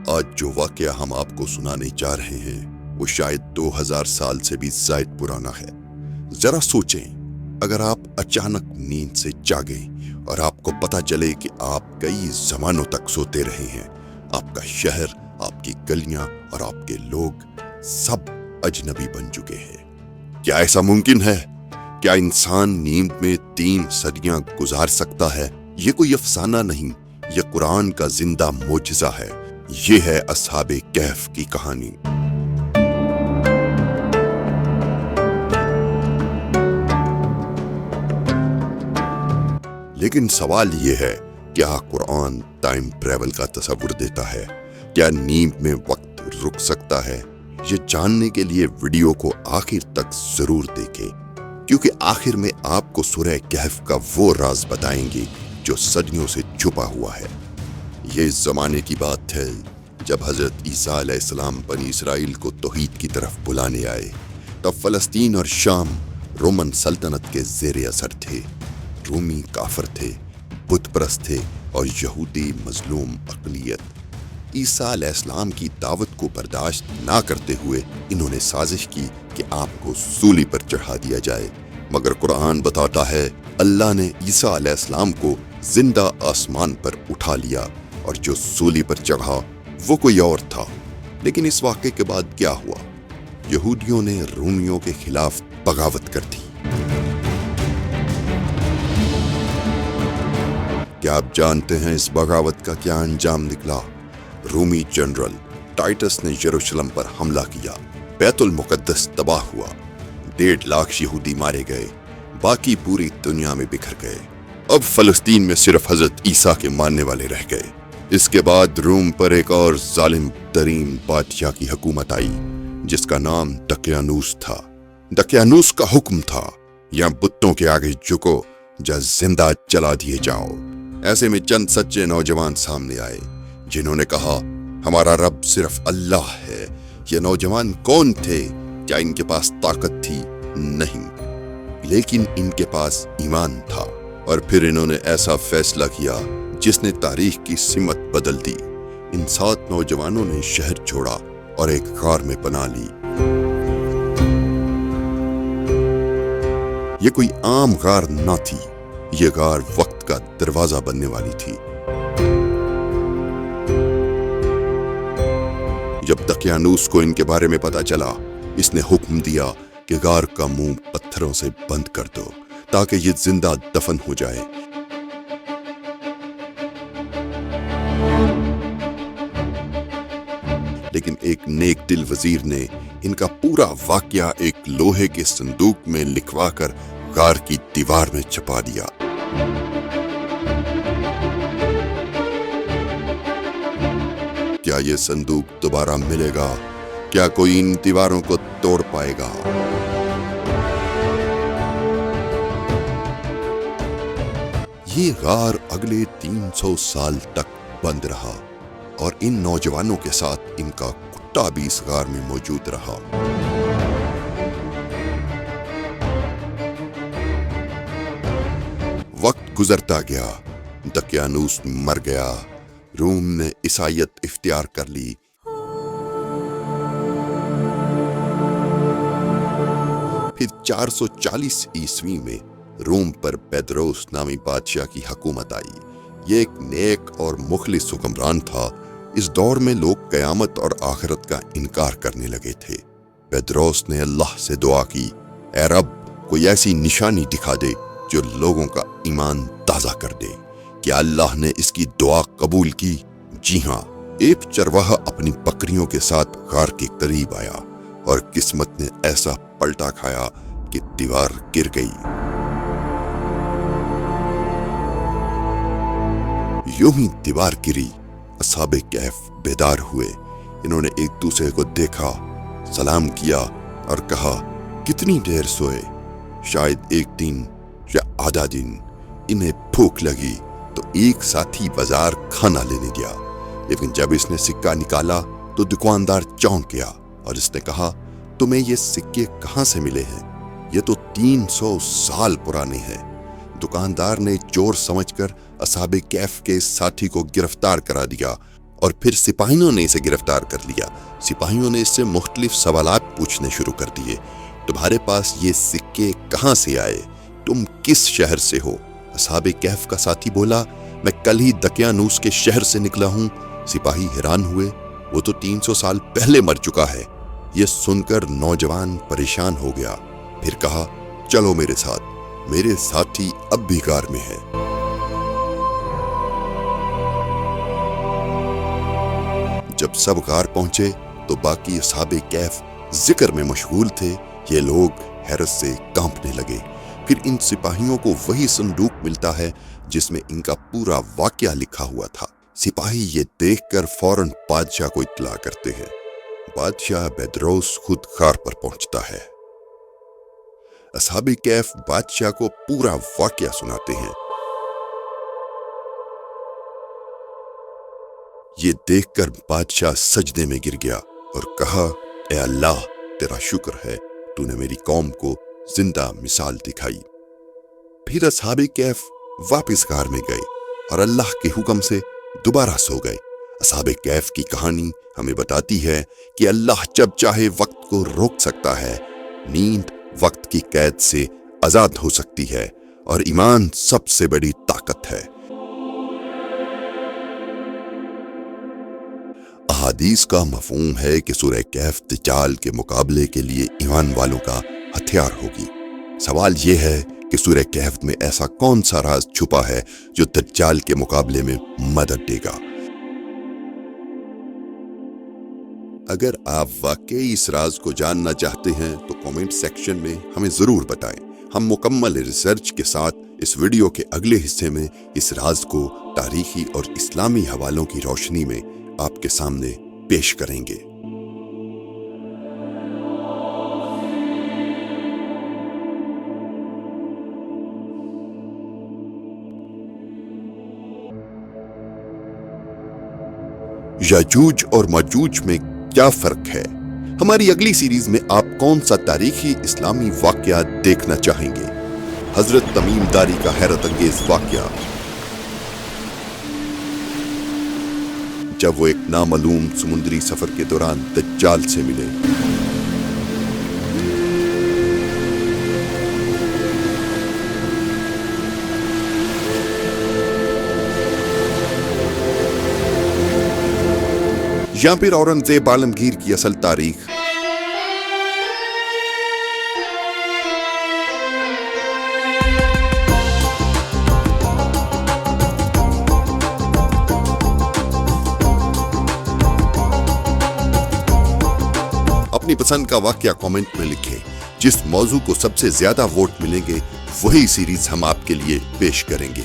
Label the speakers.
Speaker 1: آج جو واقعہ ہم آپ کو سنانے جا رہے ہیں وہ شاید 2000 سال سے بھی زائد پرانا ہے۔ ذرا سوچیں، اگر آپ اچانک نیند سے جاگیں اور آپ کو پتہ چلے کہ آپ کئی زمانوں تک سوتے رہے ہیں، آپ کا شہر، آپ کی گلیاں اور آپ کے لوگ سب اجنبی بن چکے ہیں۔ کیا ایسا ممکن ہے؟ کیا انسان نیند میں 3 صدیاں گزار سکتا ہے؟ یہ کوئی افسانہ نہیں، یہ قرآن کا زندہ معجزہ ہے۔ یہ ہے اصحاب کہف کی کہانی۔ لیکن سوال یہ ہے، کیا قرآن ٹائم ٹریول کا تصور دیتا ہے؟ کیا نیند میں وقت رک سکتا ہے؟ یہ جاننے کے لیے ویڈیو کو آخر تک ضرور دیکھیں، کیونکہ آخر میں آپ کو سورہ کہف کا وہ راز بتائیں گے جو صدیوں سے چھپا ہوا ہے۔ یہ اس زمانے کی بات ہے جب حضرت عیسیٰ علیہ السلام بنی اسرائیل کو توحید کی طرف بلانے آئے۔ تب فلسطین اور شام رومن سلطنت کے زیر اثر تھے۔ رومی کافر تھے، بت پرست تھے اور یہودی مظلوم اقلیت۔ عیسیٰ علیہ السلام کی دعوت کو برداشت نہ کرتے ہوئے انہوں نے سازش کی کہ آپ کو سولی پر چڑھا دیا جائے، مگر قرآن بتاتا ہے اللہ نے عیسیٰ علیہ السلام کو زندہ آسمان پر اٹھا لیا، اور جو سولی پر چڑھا وہ کوئی اور تھا۔ لیکن اس واقعے کے بعد کیا ہوا؟ یہودیوں نے رومیوں کے خلاف بغاوت کر دی۔ کیا آپ جانتے ہیں اس بغاوت کا کیا انجام نکلا؟ رومی جنرل ٹائٹس نے یروشلم پر حملہ کیا، بیت المقدس تباہ ہوا، 1.5 لاکھ یہودی مارے گئے، باقی پوری دنیا میں بکھر گئے۔ اب فلسطین میں صرف حضرت عیسیٰ کے ماننے والے رہ گئے۔ اس کے بعد روم پر ایک اور ظالم ترین بادشاہ کی حکومت آئی جس کا نام دقیانوس تھا۔ دقیانوس کا حکم تھا، یا بتوں کے آگے جھکو یا زندہ جلا دیے جاؤ۔ ایسے میں چند سچے نوجوان سامنے آئے جنہوں نے کہا ہمارا رب صرف اللہ ہے۔ یہ نوجوان کون تھے؟ کیا ان کے پاس طاقت تھی؟ نہیں، لیکن ان کے پاس ایمان تھا۔ اور پھر انہوں نے ایسا فیصلہ کیا جس نے تاریخ کی سمت بدل دی۔ ان 7 نوجوانوں نے شہر چھوڑا اور ایک غار میں پناہ لی۔ یہ کوئی عام غار نہ تھی، یہ غار وقت کا دروازہ بننے والی تھی۔ جب دقیانوس کو ان کے بارے میں پتا چلا، اس نے حکم دیا کہ غار کا منہ پتھروں سے بند کر دو تاکہ یہ زندہ دفن ہو جائے۔ لیکن ایک نیک دل وزیر نے ان کا پورا واقعہ ایک لوہے کے صندوق میں لکھوا کر غار کی دیوار میں چھپا دیا۔ کیا یہ صندوق دوبارہ ملے گا؟ کیا کوئی ان دیواروں کو توڑ پائے گا؟ یہ غار اگلے 300 سال تک بند رہا، اور ان نوجوانوں کے ساتھ ان کا کتا بھی اس غار میں موجود رہا۔ وقت گزرتا گیا، دقیانوس مر گیا، روم نے عیسائیت اختیار کر لی۔ پھر 440 عیسوی میں روم پر پیدروس نامی بادشاہ کی حکومت آئی۔ یہ ایک نیک اور مخلص حکمران تھا۔ اس دور میں لوگ قیامت اور آخرت کا انکار کرنے لگے تھے۔ پیدروس نے اللہ سے دعا کی، اے رب، کوئی ایسی نشانی دکھا دے جو لوگوں کا ایمان تازہ کر دے۔ کیا اللہ نے اس کی دعا قبول کی؟ جی ہاں، ایک چرواہا اپنی بکریوں کے ساتھ غار کے قریب آیا، اور قسمت نے ایسا پلٹا کھایا کہ دیوار گر گئی۔ یوں ہی دیوار گری، اصحاب کہف بیدار ہوئے۔ انہوں نے ایک دوسرے کو دیکھا، سلام کیا اور کہا کتنی دیر سوئے؟ شاید 1 دن یا آدھا دن۔ انہیں بھوک لگی تو ایک ساتھی بازار کھانا لینے گیا، لیکن جب اس نے سکہ نکالا تو دکاندار چونک گیا اور اس نے کہا تمہیں یہ سکے کہاں سے ملے ہیں؟ یہ تو 300 سال پرانے ہیں۔ دکاندار نے چور سمجھ کر اصحاب کہف کے ساتھی کو گرفتار کرا دیا اور پھر سپاہیوں نے اسے گرفتار کر لیا۔ سپاہیوں نے اس سے مختلف سوالات پوچھنے شروع کر دیے۔ تمہارے پاس یہ سکے کہاں سے آئے؟ تم کس شہر سے ہو؟ اصحاب کہف کا ساتھی بولا، میں کل ہی دقیانوس کے شہر سے نکلا ہوں۔ سپاہی حیران ہوئے، وہ تو 300 سال پہلے مر چکا ہے۔ یہ سن کر نوجوان پریشان ہو گیا، پھر کہا، چلو میرے ساتھ، میرے ساتھی اب بھی غار میں ہے۔ جب سب غار پہنچے تو باقی اصحاب کہف ذکر میں مشغول تھے۔ یہ لوگ حیرت سے کانپنے لگے۔ پھر ان سپاہیوں کو وہی صندوق ملتا ہے جس میں ان کا پورا واقعہ لکھا ہوا تھا۔ سپاہی یہ دیکھ کر فوراً بادشاہ کو اطلاع کرتے ہیں۔ بادشاہ بیدروس خود غار پر پہنچتا ہے۔ اصحاب کہف بادشاہ کو پورا واقعہ سناتے ہیں۔ یہ دیکھ کر بادشاہ سجدے میں گر گیا اور کہا، اے اللہ، تیرا شکر ہے، تو نے میری قوم کو زندہ مثال دکھائی۔ پھر اصحاب کہف واپس غار میں گئے اور اللہ کے حکم سے دوبارہ سو گئے۔ اصحاب کہف کی کہانی ہمیں بتاتی ہے کہ اللہ جب چاہے وقت کو روک سکتا ہے۔ نیند وقت کی قید سے آزاد ہو سکتی ہے اور ایمان سب سے بڑی طاقت ہے۔ احادیث کا مفہوم ہے کہ سورہ کہف دجال کے مقابلے کے لیے ایمان والوں کا ہتھیار ہوگی۔ سوال یہ ہے کہ سورہ کہف میں ایسا کون سا راز چھپا ہے جو دجال کے مقابلے میں مدد دے گا؟ اگر آپ واقعی اس راز کو جاننا چاہتے ہیں تو کامنٹ سیکشن میں ہمیں ضرور بتائیں۔ ہم مکمل ریسرچ کے ساتھ اس ویڈیو کے اگلے حصے میں اس راز کو تاریخی اور اسلامی حوالوں کی روشنی میں آپ کے سامنے پیش کریں گے۔ یاجوج اور ماجوج میں کیا فرق ہے؟ ہماری اگلی سیریز میں آپ کون سا تاریخی اسلامی واقعہ دیکھنا چاہیں گے؟ حضرت تمیم داری کا حیرت انگیز واقعہ، جب وہ ایک نامعلوم سمندری سفر کے دوران دجال سے ملے۔ یا پھر اورنگزیب عالمگیر کی اصل تاریخ۔ اپنی پسند کا واقعہ کامنٹ میں لکھیں۔ جس موضوع کو سب سے زیادہ ووٹ ملیں گے وہی سیریز ہم آپ کے لیے پیش کریں گے۔